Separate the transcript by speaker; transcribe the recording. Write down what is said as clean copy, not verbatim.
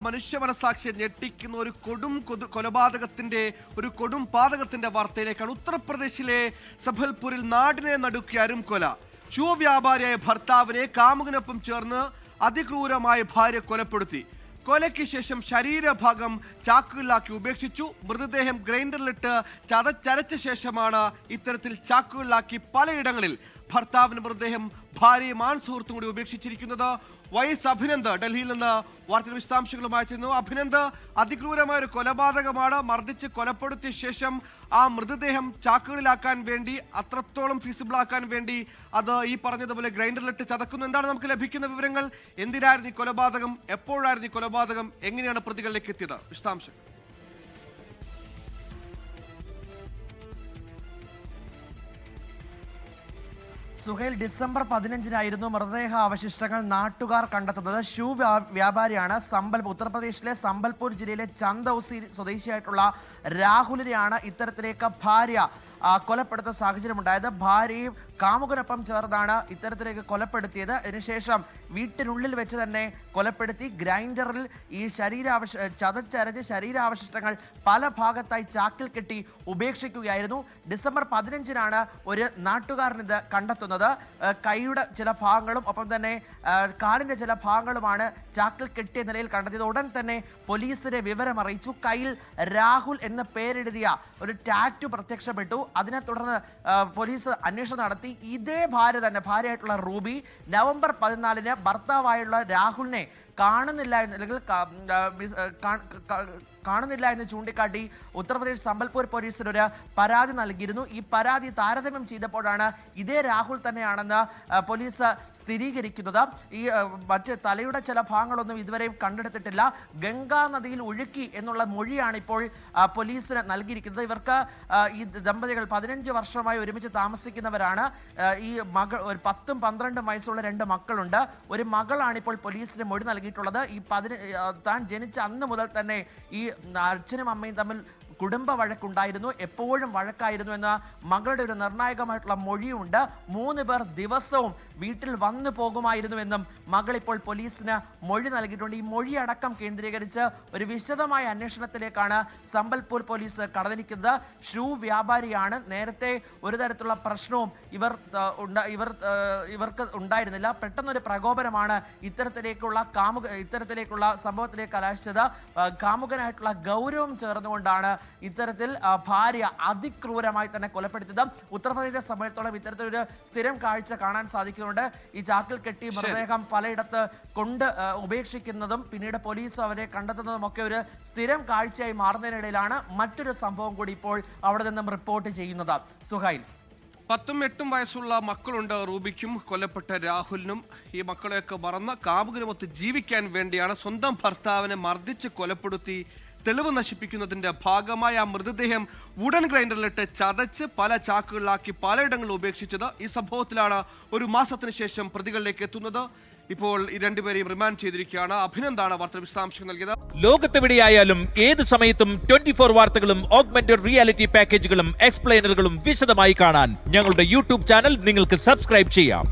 Speaker 1: മനുഷ്യ മനസാക്ഷിയെ ഞെട്ടിക്കുന്ന ഒരു കൊടും പാതകത്തിന്റെ വാർത്തയിലേക്കാണ്. ഉത്തർപ്രദേശിലെ സബൽപൂരിൽ നാടിനെ നടുക്കിയ അരുംകൊല. ഷൂ വ്യാപാരിയായ ഭർത്താവിനെ കാമുകനൊപ്പം ചേർന്ന് അതിക്രൂരമായ ഭാര്യ കൊലപ്പെടുത്തി. കൊലയ്ക്ക് ശേഷം ശരീരഭാഗം ചാക്കുകളിലാക്കി ഉപേക്ഷിച്ചു. മൃതദേഹം ഗ്രൈൻഡറിലിട്ട് ചതച്ചരച്ച ശേഷമാണ് ഇത്തരത്തിൽ ചാക്കുകളിലാക്കി പലയിടങ്ങളിൽ ഭർത്താവിന്റെ മൃതദേഹം ഭാര്യയും സുഹൃത്തും കൂടി ഉപേക്ഷിച്ചിരിക്കുന്നത്. വൈസ് അഭിനന്ദ് ഡൽഹിയിൽ നിന്ന് വാർത്തയുടെ വിശദാംശങ്ങളുമായി ചേരുന്നു. അഭിനന്ദ്, അതിക്രൂരമായ ഒരു കൊലപാതകമാണ്. മർദ്ദിച്ച് കൊലപ്പെടുത്തിയ ശേഷം ആ മൃതദേഹം ചാക്കുകളിലാക്കാൻ വേണ്ടി, അത്രത്തോളം ഫീസിബിൾ ആക്കാൻ വേണ്ടി അത് ഈ പറഞ്ഞതുപോലെ ഗ്രൈൻഡറിലിട്ട് ചതക്കുന്നു. എന്താണ് നമുക്ക് ലഭിക്കുന്ന വിവരങ്ങൾ? എന്തിനായിരുന്നു ഈ കൊലപാതകം? എപ്പോഴായിരുന്നു ഈ കൊലപാതകം? എങ്ങനെയാണ് പ്രതികളിലേക്ക് എത്തിയത്? വിശദാംശം.
Speaker 2: സുഹൈൽ, ഡിസംബർ 15-നായിരുന്നു മൃതദേഹ അവശിഷ്ടങ്ങൾ നാട്ടുകാർ കണ്ടെത്തുന്നത്. ഷൂ വ്യാപാരിയാണ് ഉത്തർപ്രദേശിലെ സംബൽപൂർ ജില്ലയിലെ ചന്ദൌസി സ്വദേശിയായിട്ടുള്ള രാഹുലിനെയാണ് ഇത്തരത്തിലേക്ക് ഭാര്യ കൊലപ്പെടുത്തുന്ന സാഹചര്യമുണ്ടായത്. ഭാര്യയും കാമുകനൊപ്പം ചേർന്നാണ് ഇത്തരത്തിലേക്ക് കൊലപ്പെടുത്തിയത്. അതിനുശേഷം വീട്ടിനുള്ളിൽ വെച്ച് തന്നെ കൊലപ്പെടുത്തി. ഗ്രൈൻഡറിൽ ഈ ചതച്ചരച്ച് ശരീരാവശിഷ്ടങ്ങൾ പല ഭാഗത്തായി ചാക്കിൽ കെട്ടി ഉപേക്ഷിക്കുകയായിരുന്നു. ഡിസംബർ 15-നാണ് ഒരു നാട്ടുകാരനിത് കണ്ടെത്തുന്നത്. കൈയുടെ ചില ഭാഗങ്ങളും ഒപ്പം തന്നെ കാലിന്റെ ചില ഭാഗങ്ങളുമാണ് ചാക്കിൽ കെട്ടിയ നിലയിൽ കണ്ടെത്തിയത്. ഉടൻ തന്നെ പോലീസിനെ വിവരം അറിയിച്ചു. കയ്യിൽ രാഹുൽ എന്ന് പേരെഴുതിയ ഒരു ടാറ്റു പ്രത്യക്ഷപ്പെട്ടു. അതിനെ തുടർന്ന് പോലീസ് അന്വേഷണം നടത്തി. ഇതേ ഭാര്യയായിട്ടുള്ള റൂബി നവംബർ 14-ന് ഭർത്താവായുള്ള രാഹുലിനെ കാണുന്നില്ല എന്ന് ചൂണ്ടിക്കാട്ടി ഉത്തർപ്രദേശ് സംബൽപൂർ പോലീസിന് ഒരു പരാതി നൽകിയിരുന്നു. ഈ പരാതി താരതമ്യം ചെയ്തപ്പോഴാണ് ഇതേ രാഹുൽ തന്നെയാണെന്ന് പോലീസ് സ്ഥിരീകരിക്കുന്നത്. ഈ മറ്റ് തലയുടെ ചില ഭാഗങ്ങളൊന്നും ഇതുവരെയും കണ്ടെടുത്തിട്ടില്ല. ഗംഗാ നദിയിൽ ഒഴുക്കി എന്നുള്ള മൊഴിയാണ് ഇപ്പോൾ പോലീസിന് നൽകിയിരിക്കുന്നത്. ഇവർക്ക് ഈ ദമ്പതികൾ 15 വർഷമായി ഒരുമിച്ച് താമസിക്കുന്നവരാണ്. ഈ മകൾ ഒരു 10-12 വയസ്സുള്ള 2 മക്കളുണ്ട്. ഒരു മകളാണ് ഇപ്പോൾ പോലീസിന് മൊഴി നൽകിയിട്ടുള്ളത്. താൻ ജനിച്ച അന്ന് മുതൽ തന്നെ ഈ അച്ഛനും അമ്മയും തമ്മിൽ കുടുംബ വഴക്കുണ്ടായിരുന്നു, എപ്പോഴും വഴക്കായിരുന്നു എന്ന മകളുടെ ഒരു നിർണായകമായിട്ടുള്ള മൊഴിയുണ്ട്. 3 പേർ ദിവസവും വീട്ടിൽ വന്നു പോകുമായിരുന്നുവെന്നും മകൾ ഇപ്പോൾ പോലീസിന് മൊഴി നൽകിയിട്ടുണ്ട്. ഈ മൊഴി അടക്കം കേന്ദ്രീകരിച്ച് ഒരു വിശദമായ അന്വേഷണത്തിലേക്കാണ് സംബൽപൂർ പോലീസ് കടന്നിരിക്കുന്നത്. ഷൂ വ്യാപാരിയാണ്. നേരത്തെ ഒരു തരത്തിലുള്ള പ്രശ്നവും ഇവർക്ക് ഉണ്ടായിരുന്നില്ല. പെട്ടെന്നൊരു പ്രകോപനമാണ് ഇത്തരത്തിലേക്കുള്ള സംഭവത്തിലേക്ക് കലാശിച്ചത്. കാമുകനായിട്ടുള്ള ഗൗരവം ചേർന്നുകൊണ്ടാണ് ഇത്തരത്തിൽ ഭാര്യ അതിക്രൂരമായി തന്നെ കൊലപ്പെടുത്തിയത്. ഉത്തർപ്രദേശിനെ സംബന്ധിച്ചിടത്തോളം ഇത്തരത്തിലൊരു സ്ഥിരം കാഴ്ച കാണാൻ സാധിക്കുന്നുണ്ട്. ഈ ചാക്കിൽ കെട്ടി മൃതദേഹം പലയിടത്ത് കൊണ്ട് ഉപേക്ഷിക്കുന്നതും പിന്നീട് പോലീസ് അവരെ കണ്ടെത്തുന്നതും ഒക്കെ ഒരു സ്ഥിരം കാഴ്ചയായി മാറുന്നതിനിടയിലാണ് മറ്റൊരു സംഭവം കൂടി ഇപ്പോൾ അവിടെ നിന്നും റിപ്പോർട്ട് ചെയ്യുന്നത്. സുഹൈൽ,
Speaker 1: 10-8 വയസ്സുള്ള മക്കളുണ്ട് റൂബിക്കും കൊല്ലപ്പെട്ട രാഹുലിനും. ഈ മക്കളെയൊക്കെ മറന്ന് കാമുകനുമൊത്ത് ജീവിക്കാൻ വേണ്ടിയാണ് സ്വന്തം ഭർത്താവിനെ മർദ്ദിച്ച് കൊലപ്പെടുത്തി തെളിവ് നശിപ്പിക്കുന്നതിന്റെ ഭാഗമായി ആ മൃതദേഹം വുഡൻ ഗ്രൈൻഡറിലിട്ട് ചതച്ച് പല ചാക്കുകളിലാക്കി പലയിടങ്ങളിൽ ഉപേക്ഷിച്ചത്. ഈ സംഭവത്തിലാണ് ഒരു മാസത്തിന് ശേഷം പ്രതികളിലേക്ക് എത്തുന്നത്. ഇപ്പോൾ ഈ 2 പേരെയും റിമാൻഡ് ചെയ്തിരിക്കുകയാണ്. അഭിനന്ദാണ് വാർത്ത വിശദാംശങ്ങൾ നൽകിയത്.
Speaker 3: ലോകത്തെവിടെയായാലും ഏത് സമയത്തും 24 വാർത്തകളും ഓഗ്മെന്റഡ് റിയാലിറ്റി പാക്കേജുകളും എക്സ്പ്ലെയിനറുകളും വിശദമായി കാണാൻ ഞങ്ങളുടെ യൂട്യൂബ് ചാനൽ നിങ്ങൾക്ക് സബ്സ്ക്രൈബ് ചെയ്യാം.